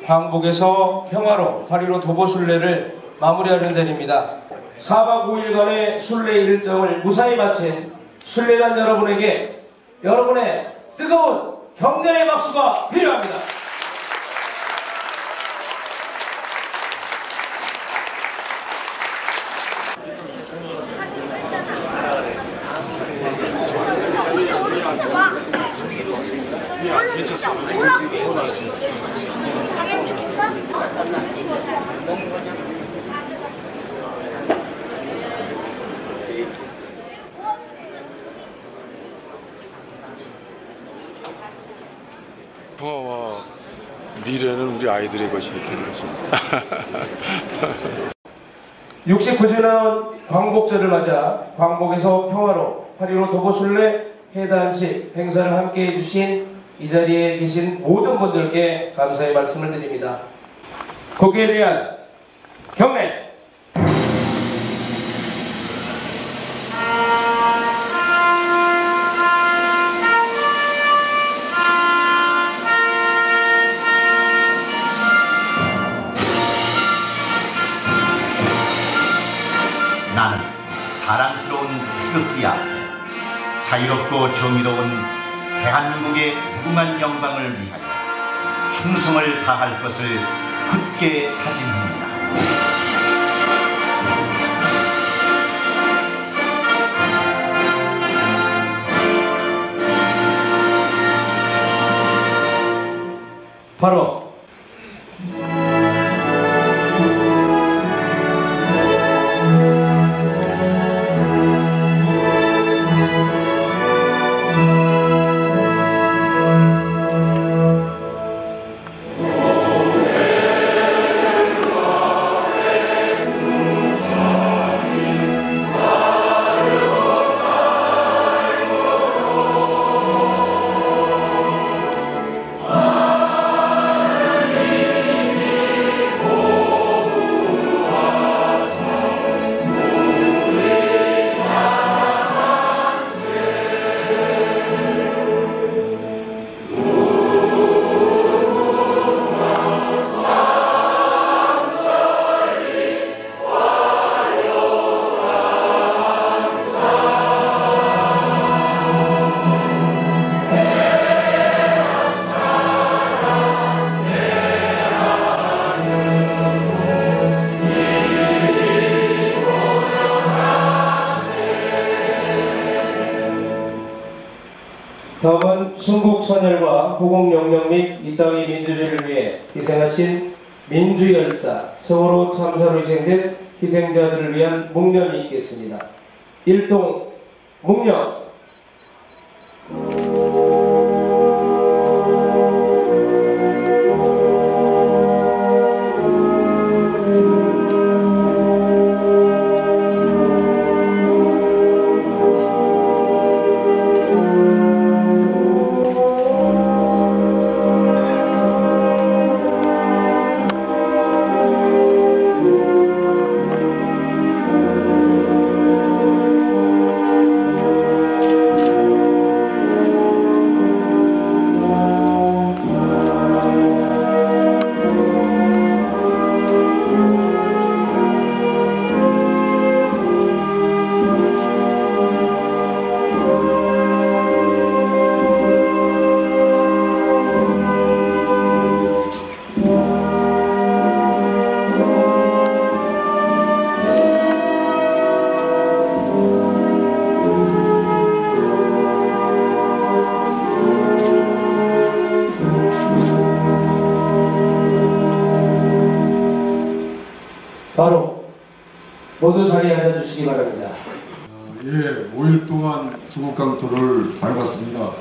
광복에서 평화로 파리로 도보순례를 마무리하는 자리입니다. 4박 5일간의 순례 일정을 무사히 마친 순례단 여러분에게 여러분의 뜨거운 격려의 박수가 필요합니다. 평화와 미래는 우리 아이들의 것이기 때문에 69주년 광복절을 맞아 광복에서 평화로 파리로 도보순례 해단식 행사를 함께해 주신 이 자리에 계신 모든 분들께 감사의 말씀을 드립니다. 거기에 대한 경례. 나는 사랑스러운 태극기 앞에 자유롭고 정의로운 대한민국의 무궁한 영광을 위하여 충성을 다할 것을 굳게 다짐합니다. 바로 다음은 순국선열과 호국영령 및 이 땅의 민주주의를 위해 희생하신 민주열사, 세월호 참사로 희생된 희생자들을 위한 묵념이 있겠습니다. 일동 묵념. 바로 모두 자리에 앉아주시기 바랍니다. 예, 5일 동안 조국 강토를 밟았습니다.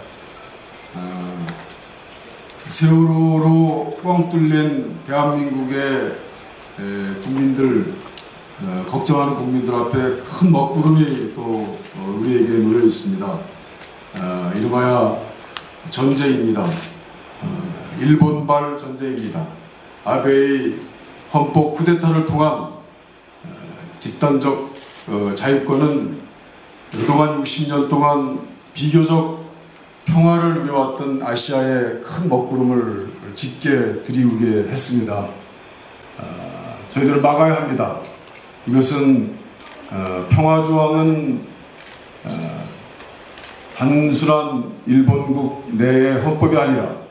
세월호로 뻥 뚫린 대한민국의 국민들, 걱정하는 국민들 앞에 큰 먹구름이 또 우리에게 놓여 있습니다. 이름하여 전쟁입니다. 일본발 전쟁입니다. 아베의 헌법 쿠데타를 통한 집단적 자유권은 그동안 60년 동안 비교적 평화를 누려왔던 아시아에 큰 먹구름을 짙게 들이우게 했습니다. 저희들을 막아야 합니다. 이것은 평화조항은 단순한 일본국 내의 헌법이 아니라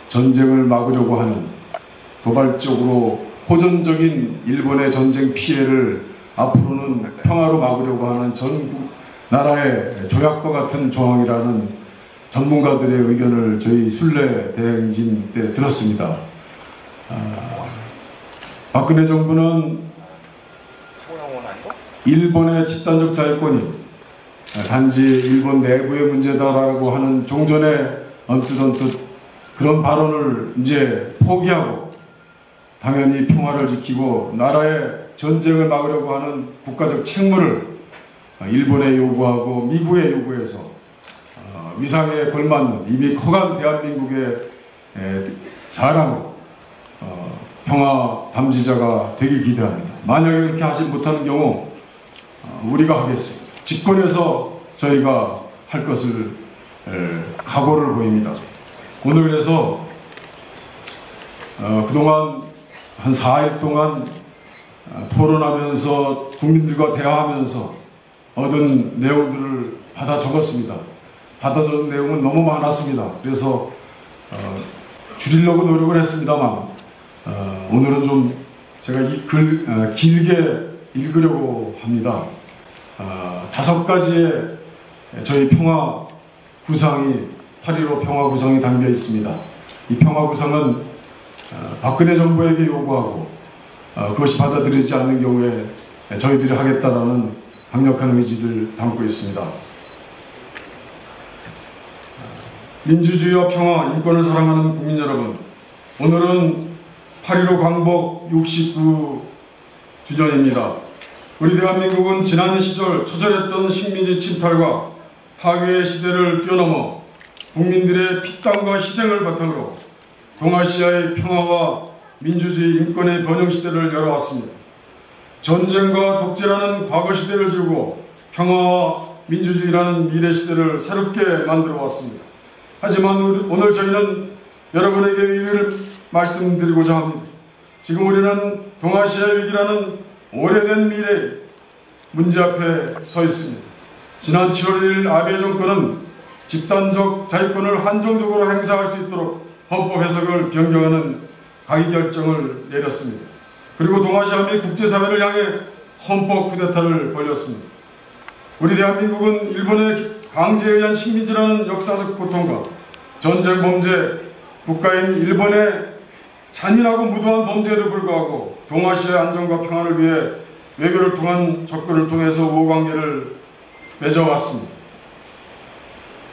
전쟁을 막으려고 하는 도발적으로 호전적인 일본의 전쟁 피해를 앞으로는 평화로 막으려고 하는 전국 나라의 조약과 같은 조항이라는 전문가들의 의견을 저희 순례 대행진 때 들었습니다. 박근혜 정부는 일본의 집단적 자유권이 단지 일본 내부의 문제다라고 하는 종전에 언뜻 그런 발언을 이제 포기하고 당연히 평화를 지키고 나라의 전쟁을 막으려고 하는 국가적 책무를 일본에 요구하고 미국에 요구해서 위상에 걸맞는 이미 커간 대한민국의 자랑으로 평화 담지자가 되길 기대합니다. 만약에 그렇게 하지 못하는 경우 우리가 하겠습니다. 집권해서 저희가 할 것을 각오를 보입니다. 오늘 그래서 그동안 한 4일 동안 토론하면서 국민들과 대화하면서 얻은 내용들을 받아 적었습니다. 받아 적은 내용은 너무 많았습니다. 그래서 줄이려고 노력을 했습니다만 오늘은 좀 제가 이 글 길게 읽으려고 합니다. 5가지의 저희 평화 구상이 8.15 평화 구상이 담겨 있습니다. 이 평화 구상은 박근혜 정부에게 요구하고 그것이 받아들이지 않는 경우에 저희들이 하겠다라는 강력한 의지를 담고 있습니다. 민주주의와 평화, 인권을 사랑하는 국민 여러분, 오늘은 8.15 광복 69주년입니다. 우리 대한민국은 지난 시절 처절했던 식민지 침탈과 파괴의 시대를 뛰어넘어 국민들의 피땀과 희생을 바탕으로 동아시아의 평화와 민주주의 인권의 번영시대를 열어왔습니다. 전쟁과 독재라는 과거 시대를 지우고 평화와 민주주의라는 미래 시대를 새롭게 만들어 왔습니다. 하지만 오늘 저희는 여러분에게 이를 말씀드리고자 합니다. 지금 우리는 동아시아의 위기라는 오래된 미래의 문제 앞에 서 있습니다. 지난 7월 1일 아베 정권은 집단적 자유권을 한정적으로 행사할 수 있도록 헌법 해석을 변경하는 가기 결정을 내렸습니다. 그리고 동아시아 및 국제사회를 향해 헌법 쿠데타를 벌였습니다. 우리 대한민국은 일본의 강제에 의한 식민지라는 역사적 고통과 전쟁 범죄, 국가인 일본의 잔인하고 무도한 범죄에도 불구하고 동아시아의 안정과 평화를 위해 외교를 통한 접근을 통해서 우호관계를 맺어왔습니다.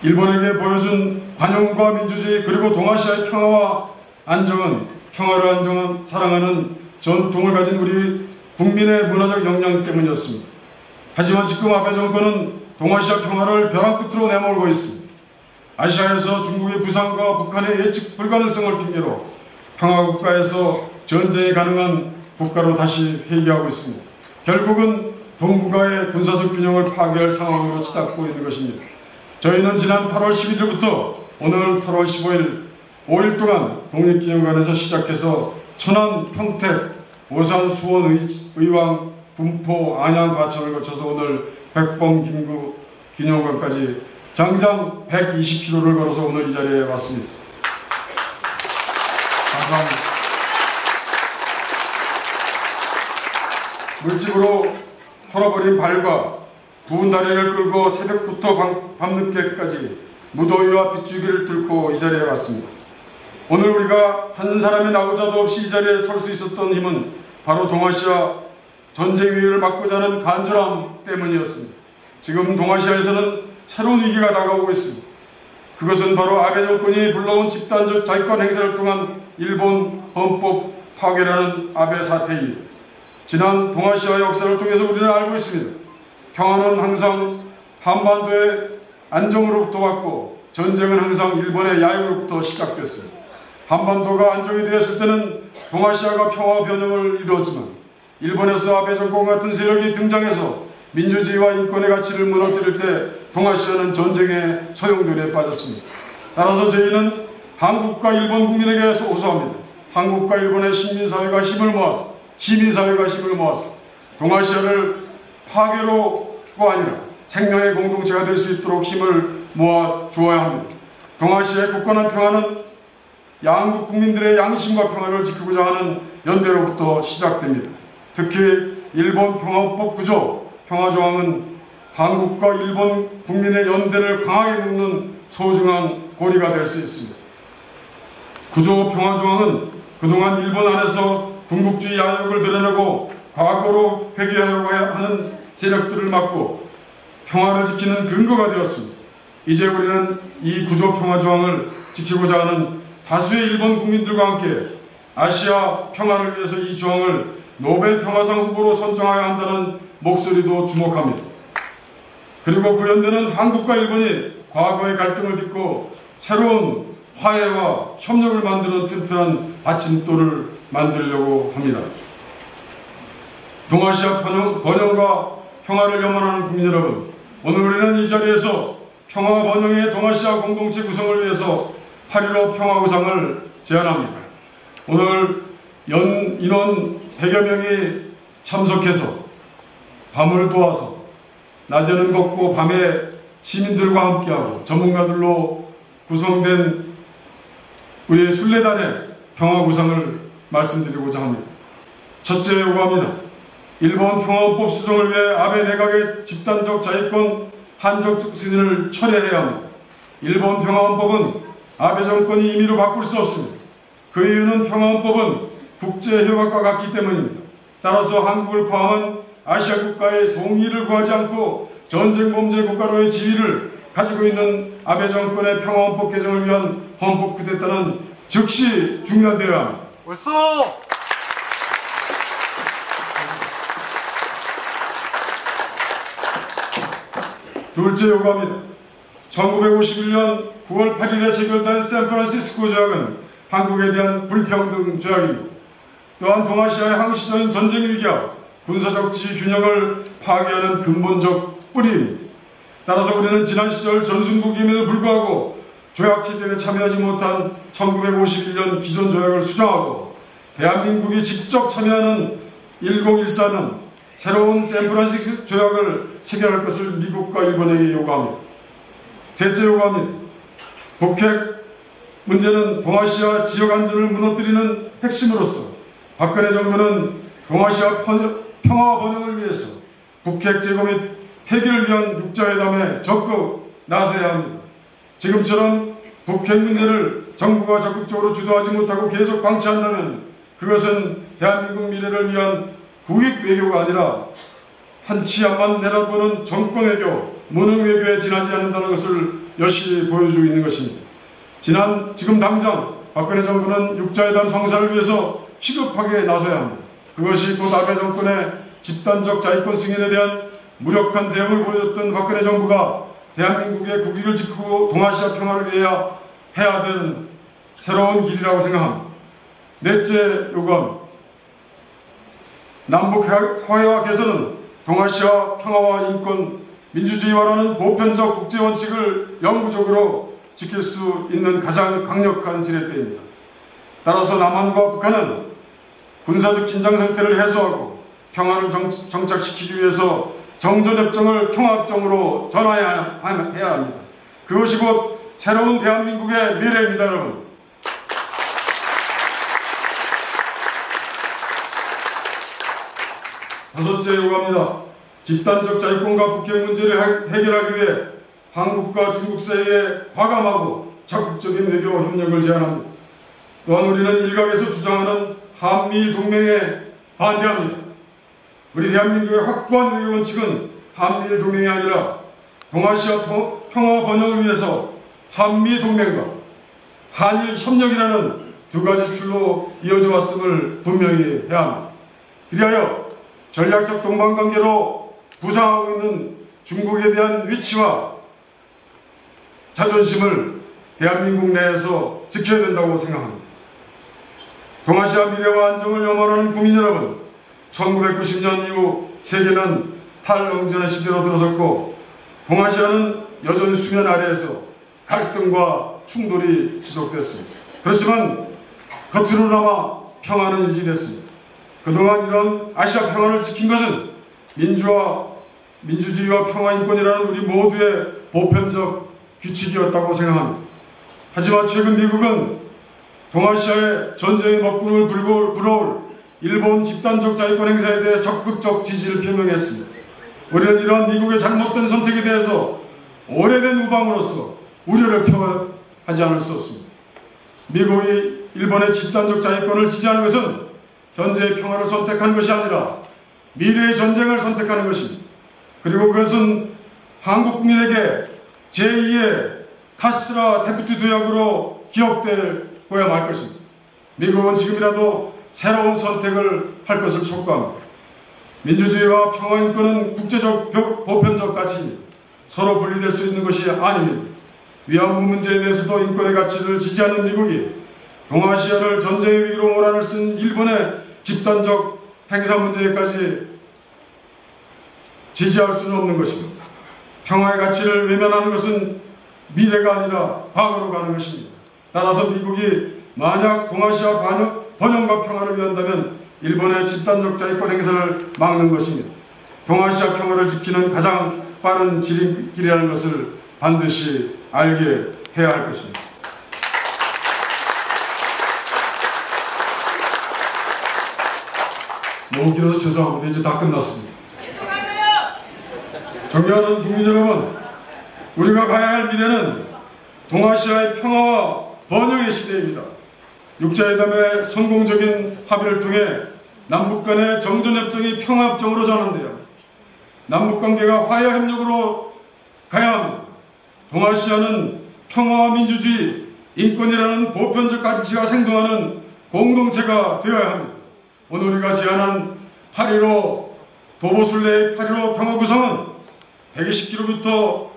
일본에게 보여준 관용과 민주주의 그리고 동아시아의 평화와 안정은 평화를 사랑하는 전통을 가진 우리 국민의 문화적 역량 때문이었습니다. 하지만 지금 아베 정권은 동아시아 평화를 벼랑 끝으로 내몰고 있습니다. 아시아에서 중국의 부상과 북한의 예측 불가능성을 핑계로 평화국가에서 전쟁이 가능한 국가로 다시 회귀하고 있습니다. 결국은 동북아의 군사적 균형을 파괴할 상황으로 치닫고 있는 것입니다. 저희는 지난 8월 11일부터 오늘 8월 15일 5일 동안 독립기념관에서 시작해서 천안, 평택, 오산, 수원, 의왕, 군포, 안양, 과천을 거쳐서 오늘 백범, 김구 기념관까지 장장 120km를 걸어서 오늘 이 자리에 왔습니다. 감사합니다. 물집으로 털어버린 발과 부은 다리를 끌고 새벽부터 밤늦게까지 무더위와 빗줄기를 뚫고 이 자리에 왔습니다. 오늘 우리가 한 사람의 나오자도 없이 이 자리에 설 수 있었던 힘은 바로 동아시아 전쟁 위기를 막고자 하는 간절함 때문이었습니다. 지금 동아시아에서는 새로운 위기가 다가오고 있습니다. 그것은 바로 아베 정권이 불러온 집단적 자유권 행사를 통한 일본 헌법 파괴라는 아베 사태입니다. 지난 동아시아 역사를 통해서 우리는 알고 있습니다. 평화는 항상 한반도의 안정으로부터 왔고 전쟁은 항상 일본의 야유로부터 시작됐습니다. 한반도가 안정이 되었을 때는 동아시아가 평화 변형을 이루었지만 일본에서 아베 정권 같은 세력이 등장해서 민주주의와 인권의 가치를 무너뜨릴 때 동아시아는 전쟁의 소용돌이에 빠졌습니다. 따라서 저희는 한국과 일본 국민에게 호소합니다. 한국과 일본의 시민사회가 힘을 모아서 동아시아를 파괴로가 아니라 생명의 공동체가 될 수 있도록 힘을 모아 주어야 합니다. 동아시아의 굳건한 평화는 양국 국민들의 양심과 평화를 지키고자 하는 연대로부터 시작됩니다. 특히 일본 평화법 구조, 평화조항은 한국과 일본 국민의 연대를 강하게 묶는 소중한 고리가 될 수 있습니다. 구조 평화조항은 그동안 일본 안에서 군국주의 야욕을 드러내고 과거로 회귀하려고 하는 세력들을 막고 평화를 지키는 근거가 되었습니다. 이제 우리는 이 구조 평화조항을 지키고자 하는 다수의 일본 국민들과 함께 아시아 평화를 위해서 이 조항을 노벨 평화상 후보로 선정해야 한다는 목소리도 주목합니다. 그리고 그 연대는 한국과 일본이 과거의 갈등을 딛고 새로운 화해와 협력을 만드는 튼튼한 받침돌을 만들려고 합니다. 동아시아 번영과 평화를 염원하는 국민 여러분, 오늘 우리는 이 자리에서 평화 번영의 동아시아 공동체 구성을 위해서 8.15 평화우상을 제안합니다. 오늘 인원 100여 명이 참석해서 밤을 도와서 낮에는 걷고 밤에 시민들과 함께하고 전문가들로 구성된 우리의 순례단의 평화구상을 말씀드리고자 합니다. 첫째 요구합니다. 일본 평화헌법 수정을 위해 아베 내각의 집단적 자위권 한적 승인을 철회해야 합니다. 일본 평화헌법은 아베 정권이 임의로 바꿀 수 없습니다. 그 이유는 평화헌법은 국제협약과 같기 때문입니다. 따라서 한국을 포함한 아시아 국가의 동의를 구하지 않고 전쟁 범죄 국가로의 지위를 가지고 있는 아베 정권의 평화헌법 개정을 위한 헌법 쿠데타는 즉시 중단되어야 합니다. 옳소! 둘째 요구합니다. 1951년 9월 8일에 체결된 샌프란시스코 조약은 한국에 대한 불평등 조약입니다. 또한 동아시아의 항시적인 전쟁 위기와 군사적 지위 균형을 파괴하는 근본적 뿌리입니다. 따라서 우리는 지난 시절 전순국임에도 불구하고 조약 체결에 참여하지 못한 1951년 기존 조약을 수정하고 대한민국이 직접 참여하는 1014는 새로운 샌프란시스코 조약을 체결할 것을 미국과 일본에게 요구합니다. 셋째 요구합니다. 북핵 문제는 동아시아 지역 안전을 무너뜨리는 핵심으로서 박근혜 정부는 동아시아 평화 번영을 위해서 북핵 제거 및 해결을 위한 육자회담에 적극 나서야 합니다. 지금처럼 북핵 문제를 정부가 적극적으로 주도하지 못하고 계속 방치한다면 그것은 대한민국 미래를 위한 국익 외교가 아니라 한치 앞만 내다보는 정권 외교, 무능 외교에 지나지 않는다는 것을 여실히 보여주고 있는 것입니다. 지금 당장 박근혜 정부는 육자회담 성사를 위해서 시급하게 나서야 합니다. 그것이 곧 아베 정권의 집단적 자위권 승인에 대한 무력한 대응을 보여줬던 박근혜 정부가 대한민국의 국익을 지키고 동아시아 평화를 위해 해야 되는 새로운 길이라고 생각합니다. 넷째 요구합니다. 남북 화해와 개선은 동아시아 평화와 인권, 민주주의와라는 보편적 국제원칙을 영구적으로 지킬 수 있는 가장 강력한 지렛대입니다. 따라서 남한과 북한은 군사적 긴장 상태를 해소하고 평화를 정착시키기 위해서 정전협정을 평화협정으로 전환해야 합니다. 그것이 곧 새로운 대한민국의 미래입니다, 여러분. 다섯째 요구합니다. 집단적 자위권과 북핵 문제를 해결하기 위해 한국과 중국 사이에 과감하고 적극적인 외교 협력을 제안합니다. 또한 우리는 일각에서 주장하는 한미일 동맹에 반대합니다. 우리 대한민국의 확고한 외교 원칙은 한미일 동맹이 아니라 동아시아 평화 번영을 위해서 한미 동맹과 한일 협력이라는 두 가지 줄로 이어져 왔음을 분명히 해야 합니다. 그리하여 전략적 동반관계로 부상하고 있는 중국에 대한 위치와 자존심을 대한민국 내에서 지켜야 된다고 생각합니다. 동아시아 미래와 안정을 염원하는 국민 여러분, 1990년 이후 세계는 탈冷전의 시대로 들어섰고 동아시아는 여전히 수면 아래에서 갈등과 충돌이 지속됐습니다. 그렇지만 겉으로나마 평화는 유지됐습니다. 그동안 이런 아시아 평화를 지킨 것은 민주주의와 평화 인권이라는 우리 모두의 보편적 규칙이었다고 생각합니다. 하지만 최근 미국은 동아시아의 전쟁의 먹구름을 불어올 일본 집단적 자위권 행사에 대해 적극적 지지를 표명했습니다. 우리는 이러한 미국의 잘못된 선택에 대해서 오래된 우방으로서 우려를 표하지 않을 수 없습니다. 미국이 일본의 집단적 자위권을 지지하는 것은 현재의 평화를 선택한 것이 아니라 미래의 전쟁을 선택하는 것입니다. 그리고 그것은 한국 국민에게 제2의 카스라 데프트 도약으로 기억되고야 말 것입니다. 미국은 지금이라도 새로운 선택을 할 것을 촉구합니다. 민주주의와 평화인권은 국제적 보편적 가치입니다. 서로 분리될 수 있는 것이 아닙니다. 위안부 문제에 대해서도 인권의 가치를 지지하는 미국이 동아시아를 전쟁의 위기로 몰아낼 수 있는 일본의 집단적 행사 문제까지 지지할 수는 없는 것입니다. 평화의 가치를 외면하는 것은 미래가 아니라 과거로 가는 것입니다. 따라서 미국이 만약 동아시아 번영과 평화를 위한다면 일본의 집단적 자위권 행사를 막는 것입니다. 동아시아 평화를 지키는 가장 빠른 지름길이라는 것을 반드시 알게 해야 할 것입니다. 너무 길어서 죄송합니다. 이제 다 끝났습니다. 존경하는 국민 여러분, 우리가 가야 할 미래는 동아시아의 평화와 번영의 시대입니다. 육자회담의 성공적인 합의를 통해 남북 간의 정전협정이 평화협정으로 전환되어 남북관계가 화해협력으로 가야 합니다. 동아시아는 평화와 민주주의, 인권이라는 보편적 가치가 생동하는 공동체가 되어야 합니다. 오늘 우리가 제안한 8.15 도보순례의 8.15 평화구성은 120km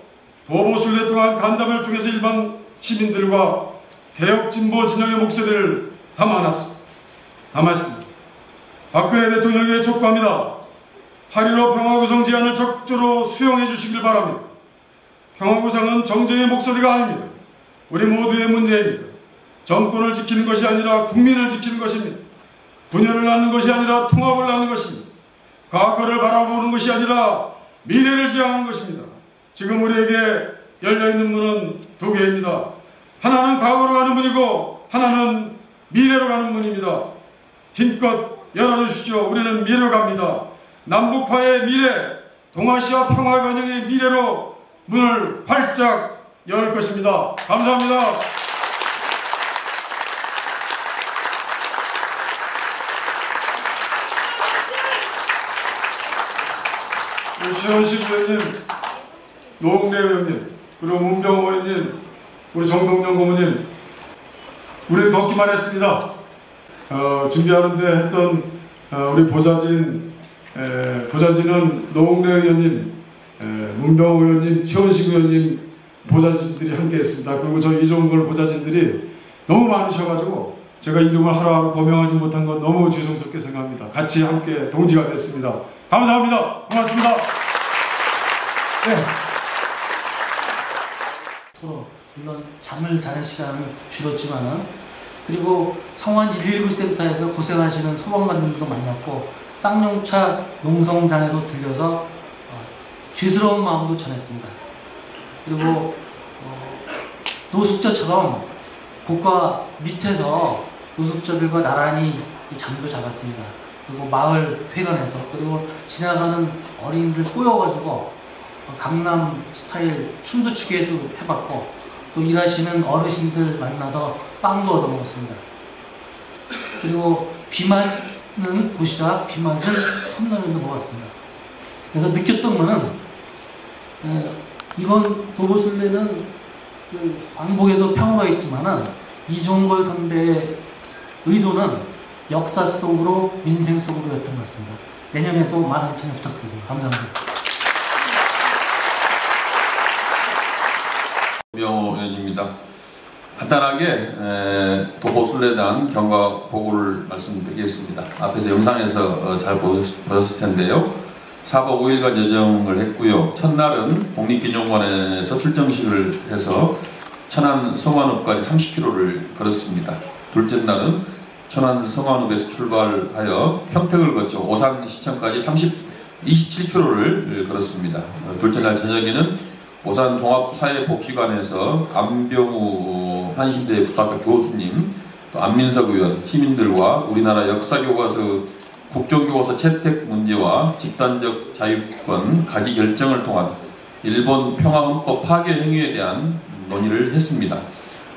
도보순례 동안 간담회를 통해서 일반 시민들과 개혁진보 진영의 목소리를 담았습니다. 박근혜 대통령에게 촉구합니다. 8.15 평화구성 제안을 적극적으로 수용해 주시길 바랍니다. 평화구성은 정쟁의 목소리가 아닙니다. 우리 모두의 문제입니다. 정권을 지키는 것이 아니라 국민을 지키는 것입니다. 분열을 낳는 것이 아니라 통합을 낳는 것입니다. 과거를 바라보는 것이 아니라 미래를 지향하는 것입니다. 지금 우리에게 열려있는 문은 두 개입니다. 하나는 과거로 가는 문이고 하나는 미래로 가는 문입니다. 힘껏 열어주십시오. 우리는 미래로 갑니다. 남북화의 미래, 동아시아 평화 번영의 미래로 문을 활짝 열 것입니다. 감사합니다. 우리 최원식 의원님, 노웅래 의원님, 그리고 문병호 의원님, 우리 정동영 고모님, 우리는 걷기만 했습니다. 준비하는데 했던 우리 보좌진은 노웅래 의원님, 문병호 의원님, 최원식 의원님 보좌진들이 함께 했습니다. 그리고 저 이종걸 보좌진들이 너무 많으셔가지고 제가 이름을 하루하루 고명하지 못한 건 너무 죄송스럽게 생각합니다. 같이 함께 동지가 됐습니다. 감사합니다. 고맙습니다. 네. 토론, 물론 잠을 자는 시간은 줄었지만은, 그리고 성원 119 센터에서 고생하시는 소방관님도 만났고 쌍용차 농성장에도 들려서 죄스러운 마음도 전했습니다. 그리고 노숙자처럼 고가 밑에서 노숙자들과 나란히 잠도 잡았습니다. 그리고 마을 회관에서, 그리고 지나가는 어린이들 꼬여가지고 강남 스타일 춤도 추게도 해봤고, 또 일하시는 어르신들 만나서 빵도 얻어먹었습니다. 그리고 비 맞는 도시락, 비 맞은 컵라면도 먹었습니다. 그래서 느꼈던 거는 이번 도보순례는 그 광복에서 평화가 있지만은 이종걸 선배의 의도는 역사 속으로 민생 속으로였던 것 같습니다. 내년에도 많은 참여 부탁드립니다. 감사합니다. 문병호 의원입니다. 간단하게 도보순례단 경과 보고를 말씀드리겠습니다. 앞에서 영상에서 잘 보셨을 텐데요. 4박 5일간 여정을 했고요. 첫날은 국립기념관에서 출정식을 해서 천안 성완읍까지 30km를 걸었습니다. 둘째 날은 천안 성완읍에서 출발하여 평택을 거쳐 오산시청까지 27km를 걸었습니다. 둘째 날 저녁에는 오산 종합사회복지관에서 안병우 한신대 부사학교 교수님, 또 안민석 의원, 시민들과 우리나라 역사교과서 국정교과서 채택 문제와 집단적 자유권 가기 결정을 통한 일본 평화헌법 파괴 행위에 대한 논의를 했습니다.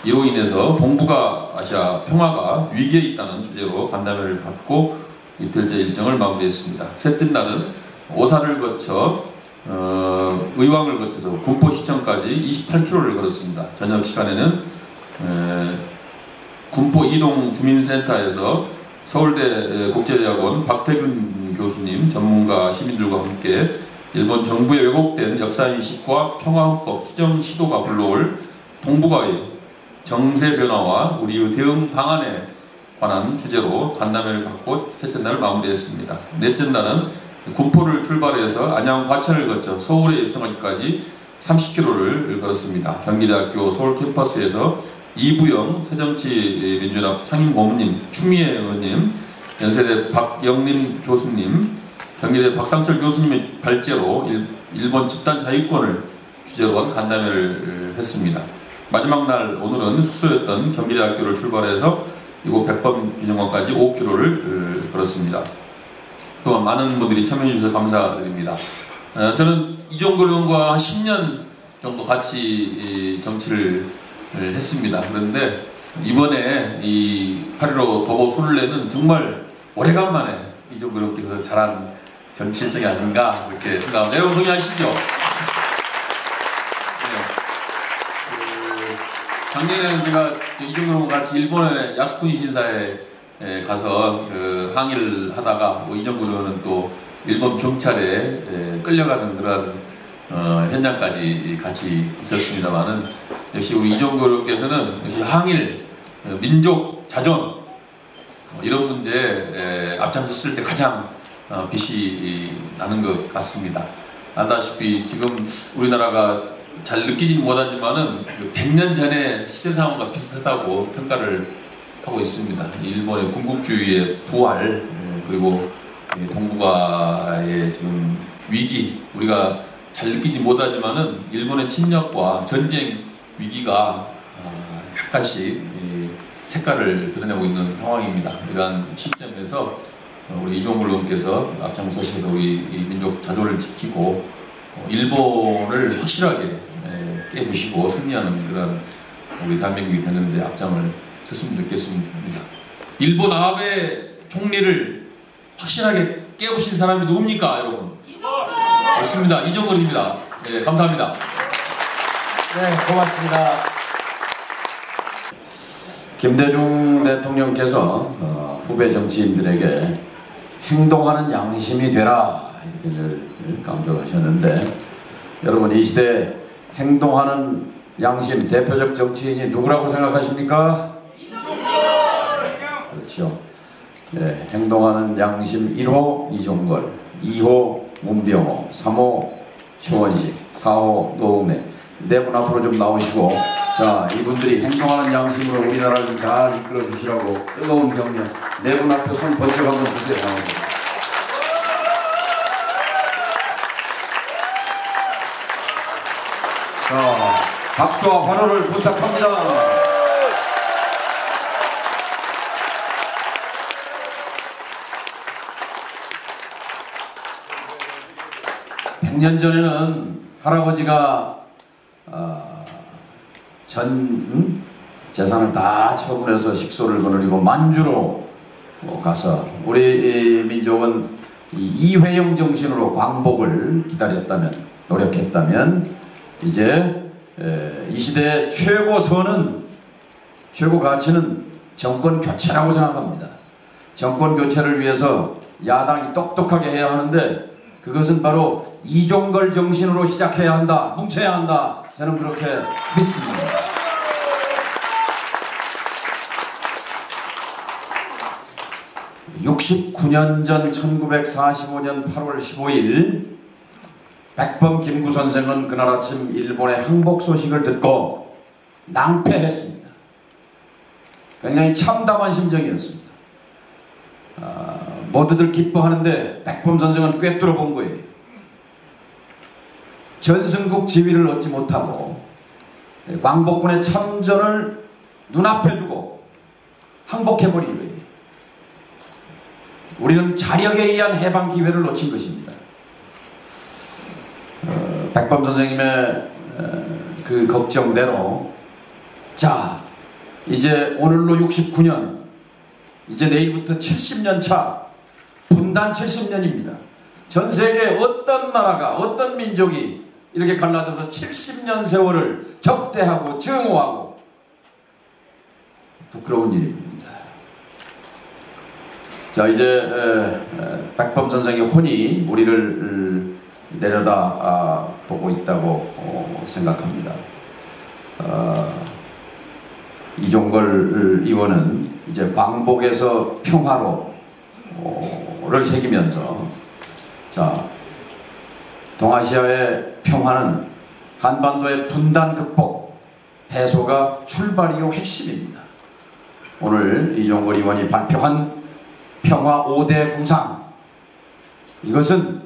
이로 인해서 동북아시아 평화가 위기에 있다는 주제로 간담회를 받고 이틀째 일정을 마무리했습니다. 셋째 날은 오산을 거쳐 의왕을 거쳐서 군포시청까지 28km를 걸었습니다. 저녁 시간에는 군포 이동 주민센터에서 서울대 국제대학원 박태균 교수님, 전문가 시민들과 함께 일본 정부의 왜곡된 역사인식과 평화헌법 수정 시도가 불러올 동북아의 정세 변화와 우리의 대응 방안에 관한 주제로 간담회를 갖고 셋째 날을 마무리했습니다. 넷째 날은 군포를 출발해서 안양 과천을 거쳐 서울에 입성하기까지 30km를 걸었습니다. 경기대학교 서울 캠퍼스에서 이부영 새정치민주연합 상임고문님, 추미애 의원님, 연세대 박영림 교수님, 경기대 박상철 교수님의 발제로 일본 집단 자유권을 주제로 한 간담회를 했습니다. 마지막 날 오늘은 숙소였던 경기대학교를 출발해서 이곳 백범 기념관까지 5km를 걸었습니다. 또한 많은 분들이 참여해 주셔서 감사드립니다. 저는 이종걸 의원과 10년 정도 같이 정치를 했습니다. 그런데 이번에 이 8.15 도보 순례는 정말 오래간만에 이종걸 의원께서 잘한 정치 일정이 아닌가 이렇게 생각합니다. 여러분 동의하시죠? 작년에는 제가 이종걸 의원과 같이 일본의 야스쿠니 신사에 가서 항의를 하다가 이종걸 의원은 또 일본 경찰에 끌려가는 그런 현장까지 같이 있었습니다만은 역시 우리 이종걸 의원께서는 역시 항일, 민족 자존 이런 문제에 앞장섰을 때 가장 빛이 나는 것 같습니다. 아다시피 지금 우리나라가 잘 느끼지는 못하지만은 100년 전의 시대 상황과 비슷하다고 평가를 하고 있습니다. 일본의 군국주의의 부활 그리고 동북아의 지금 위기 우리가 잘 느끼지 못하지만은 일본의 침략과 전쟁 위기가 약간씩 색깔을 드러내고 있는 상황입니다. 이러한 시점에서 우리 이종걸 의원께서 앞장서셔서 우리 민족 자존을 지키고 일본을 확실하게 깨부시고 승리하는 그런 우리 대한민국이 되는데 앞장을 섰으면 좋겠습니다. 일본 아베 총리를 확실하게 깨부신 사람이 누굽니까, 여러분? 맞습니다. 이종걸입니다. 네, 감사합니다. 네, 고맙습니다. 김대중 대통령께서 후배 정치인들에게 행동하는 양심이 되라 이렇게 늘 강조를 하셨는데 여러분 이 시대에 행동하는 양심 대표적 정치인이 누구라고 생각하십니까? 그렇죠. 네, 행동하는 양심 1호 이종걸, 2호 문병호, 3호 최원식, 4호 노웅래. 네 분 앞으로 좀 나오시고 자 이분들이 행동하는 양심으로 우리나라를 좀 잘 이끌어 주시라고 뜨거운 격려 네 분 앞에 손 번쩍 한번 주세요. 자 박수와 환호를 부탁합니다. 100년 전에는 할아버지가 전 재산을 다 처분해서 식소를 거느리고 만주로 가서 우리 민족은 이회용 정신으로 광복을 기다렸다면 노력했다면 이제 이 시대의 최고선은 최고 가치는 정권 교체라고 생각합니다. 정권 교체를 위해서 야당이 똑똑하게 해야 하는데 그것은 바로 이종걸 정신으로 시작해야 한다. 뭉쳐야 한다. 저는 그렇게 믿습니다. (69년) 전 1945년 8월 15일 백범 김구 선생은 그날 아침 일본의 항복 소식을 듣고 낭패했습니다. 굉장히 참담한 심정이었습니다. 모두들 기뻐하는데 백범 선생은 꿰뚫어 본 거예요. 전승국 지위를 얻지 못하고 광복군의 참전을 눈앞에 두고 항복해버린 거예요. 우리는 자력에 의한 해방 기회를 놓친 것입니다. 백범 선생님의 그 걱정대로 자 이제 오늘로 69년 이제 내일부터 70년 차 분단 70년입니다. 전 세계 어떤 나라가 어떤 민족이 이렇게 갈라져서 70년 세월을 적대하고 증오하고 부끄러운 일입니다. 자 이제 백범 선생의 혼이 우리를 내려다 보고 있다고 생각합니다. 이종걸 의원은 이제 광복에서 평화로를 새기면서 자 동아시아의 평화는 한반도의 분단 극복 해소가 출발이요 핵심입니다. 오늘 이종걸 의원이 발표한 평화 5대 구상 이것은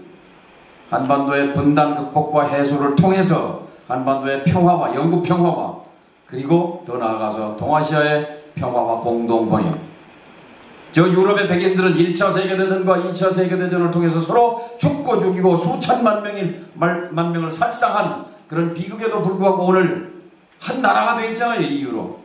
한반도의 분단 극복과 해소를 통해서 한반도의 평화와 영구 평화와 그리고 더 나아가서 동아시아의 평화와 공동 번영. 저 유럽의 백인들은 1차 세계대전과 2차 세계대전을 통해서 서로 죽고 죽이고 수천만 명을 살상한 그런 비극에도 불구하고 오늘 한 나라가 되어 있잖아요. 이유로.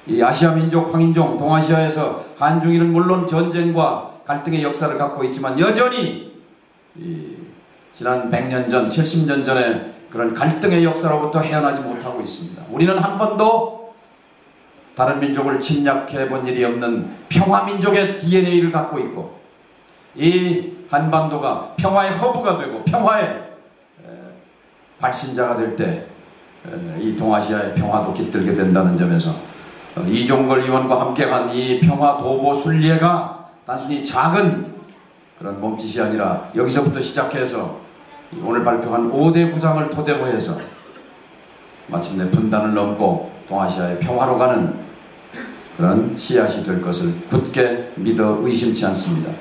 이 아시아 민족 황인종 동아시아에서 한중일은 물론 전쟁과 갈등의 역사를 갖고 있지만 여전히 지난 100년 전, 70년 전에 그런 갈등의 역사로부터 헤어나지 못하고 있습니다. 우리는 한 번도 다른 민족을 침략해 본 일이 없는 평화민족의 DNA를 갖고 있고 이 한반도가 평화의 허브가 되고 평화의 발신자가 될 때 이 동아시아의 평화도 깃들게 된다는 점에서 이종걸 의원과 함께한 이 평화 도보 순례가 단순히 작은 그런 몸짓이 아니라 여기서부터 시작해서 오늘 발표한 5대 구상을 토대로 해서 마침내 분단을 넘고 동아시아의 평화로 가는 그런 씨앗이 될 것을 굳게 믿어 의심치 않습니다.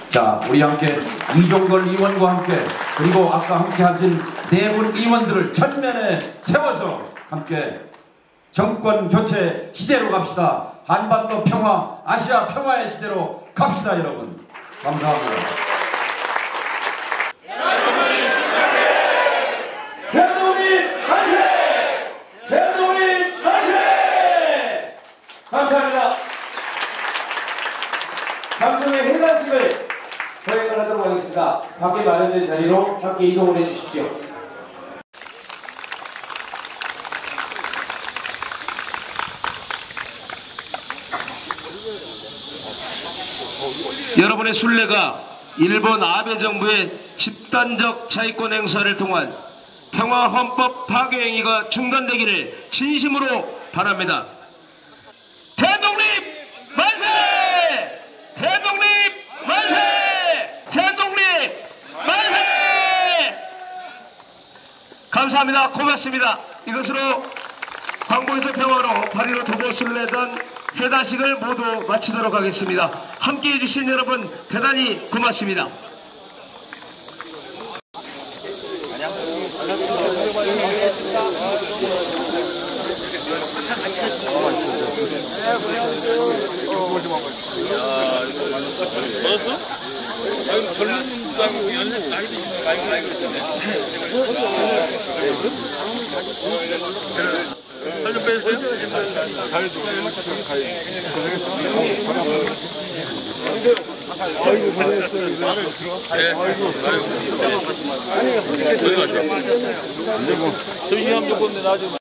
자, 우리 함께 이종걸 의원과 함께 그리고 아까 함께 하신 4분 의원들을 전면에 세워서 함께 정권 교체 시대로 갑시다. 한반도 평화, 아시아 평화의 시대로 갑시다, 여러분. 감사합니다. 대한독립 만세! 대한독립 만세! 감사합니다. 방송의 해단식을 거행을 하도록 하겠습니다. 밖에 마련된 자리로 함께 이동을 해주십시오. 여러분의 순례가 일본 아베 정부의 집단적 자위권 행사를 통한 평화헌법 파괴 행위가 중단되기를 진심으로 바랍니다. 대독립 만세! 대독립 만세! 대독립 만세! 감사합니다. 고맙습니다. 이것으로 광복에서 평화로 8.15 도보순례단 해단식을 모두 마치도록 하겠습니다. 함께해 주신 여러분 대단히 고맙습니다. 좀 빼주세요. 아이고, 고생했어요. 아이고, 어디 가죠? 점심 한번 먹었는데 나중에.